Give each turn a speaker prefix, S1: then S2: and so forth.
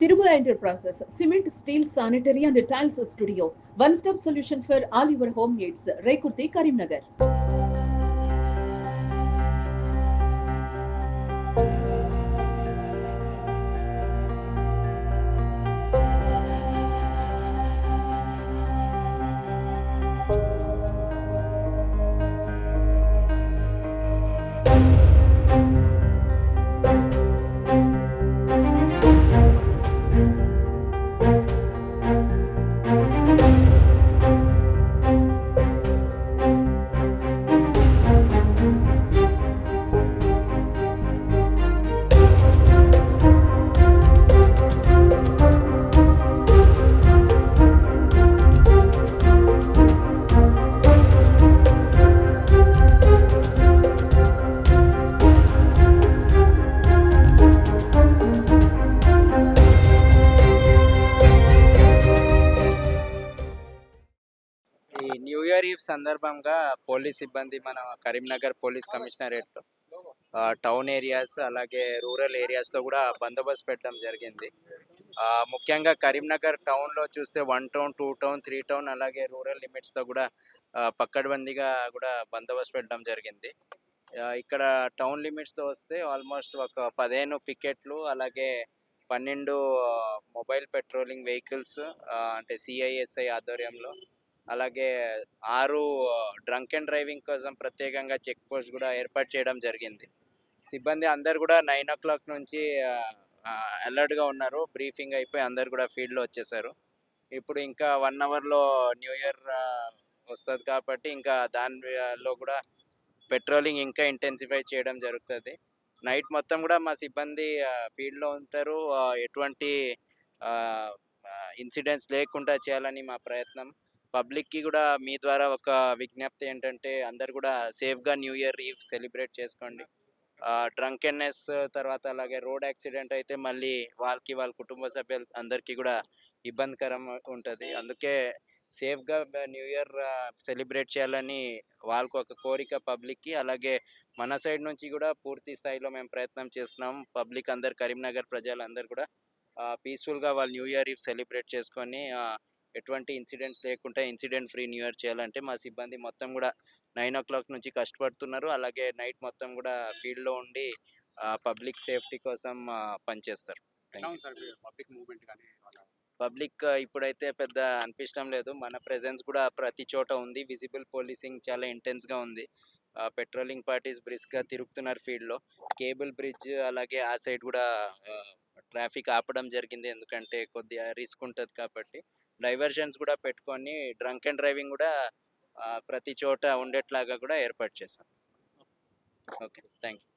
S1: Tirumala Enterprises, cement, steel, sanitary and tiles studio. One-stop solution for all your home needs. Rekurti, Karimnagar.
S2: ఈ new year ఈవ్ సందర్భంగా police సిబ్బంది మన Karimnagar police కమిషనరేట్లో town areas అలాగే rural ఏరియాస్లో కూడా బందోబస్తు పెట్టడం జరిగింది. ముఖ్యంగా కరీంనగర్ టౌన్లో చూస్తే 1 టౌన్ 2 టౌన్ 3 టౌన్ అలాగే రూరల్ లిమిట్స్తో కూడా పక్కడబందీగా కూడా బందోబస్తు పెట్టడం జరిగింది. ఇక్కడ టౌన్ లిమిట్స్తో వస్తే ఆల్మోస్ట్ ఒక 15 పికెట్లు అలాగే 12 మొబైల్ పెట్రోలింగ్ వెహికల్స్ అంటే సిఐఎస్ఐ ఆధ్వర్యంలో, అలాగే 6 డ్రంక్ అండ్ డ్రైవింగ్ కోసం ప్రత్యేకంగా చెక్ పోస్ట్ కూడా ఏర్పాటు చేయడం జరిగింది. సిబ్బంది అందరు కూడా 9 నుంచి అలర్ట్గా ఉన్నారు. బ్రీఫింగ్ అయిపోయి అందరు కూడా ఫీల్డ్లో వచ్చేసారు. ఇప్పుడు ఇంకా 1 అవర్లో న్యూ ఇయర్ వస్తుంది కాబట్టి ఇంకా దానిలో కూడా పెట్రోలింగ్ ఇంకా ఇంటెన్సిఫై చేయడం జరుగుతుంది. నైట్ మొత్తం కూడా మా సిబ్బంది ఫీల్డ్లో ఉంటారు. ఎటువంటి ఇన్సిడెంట్స్ లేకుండా చేయాలని మా ప్రయత్నం. పబ్లిక్కి కూడా మీ ద్వారా ఒక విజ్ఞప్తి ఏంటంటే అందరు కూడా సేఫ్గా న్యూ ఇయర్ ఈవ్ సెలబ్రేట్ చేసుకోండి. డ్రంకెన్నెస్ తర్వాత అలాగే రోడ్ యాక్సిడెంట్ అయితే మళ్ళీ వాళ్ళ కుటుంబ సభ్యులు అందరికీ కూడా ఇబ్బందికరం ఉంటుంది. అందుకే సేఫ్గా న్యూ ఇయర్ సెలబ్రేట్ చేయాలని వాళ్ళకు ఒక కోరిక పబ్లిక్కి. అలాగే మన సైడ్ నుంచి కూడా పూర్తి స్థాయిలో మేము ప్రయత్నం చేస్తున్నాం. పబ్లిక్ అందరు కరీంనగర్ ప్రజలందరూ కూడా పీస్ఫుల్గా వాళ్ళు న్యూ ఇయర్ ఈవ్ సెలబ్రేట్ చేసుకొని ఎటువంటి ఇన్సిడెంట్స్ లేకుండా ఇన్సిడెంట్ ఫ్రీ న్యూ ఇయర్ చేయాలంటే మా సిబ్బంది మొత్తం కూడా 9 నుంచి కష్టపడుతున్నారు. అలాగే నైట్ మొత్తం కూడా ఫీల్డ్లో ఉండి పబ్లిక్ సేఫ్టీ కోసం పనిచేస్తారు. పబ్లిక్ ఇప్పుడైతే పెద్ద అనిపించడం లేదు. మన ప్రెజెన్స్ కూడా ప్రతి చోట ఉంది. విజిబుల్ పోలీసింగ్ చాలా ఇంటెన్స్గా ఉంది. పెట్రోలింగ్ పార్టీస్ బ్రిస్క్గా తిరుగుతున్నారు ఫీల్డ్లో. కేబుల్ బ్రిడ్జ్ అలాగే ఆ సైడ్ కూడా ట్రాఫిక్ ఆపడం జరిగింది, ఎందుకంటే కొద్దిగా రిస్క్ ఉంటుంది కాబట్టి. డైవర్షన్స్ కూడా పెట్టుకొని డ్రంక్ అండ్ డ్రైవింగ్ కూడా ప్రతి చోట ఉండేట్లాగా కూడా ఏర్పాటు చేశాం. Okay, thank you.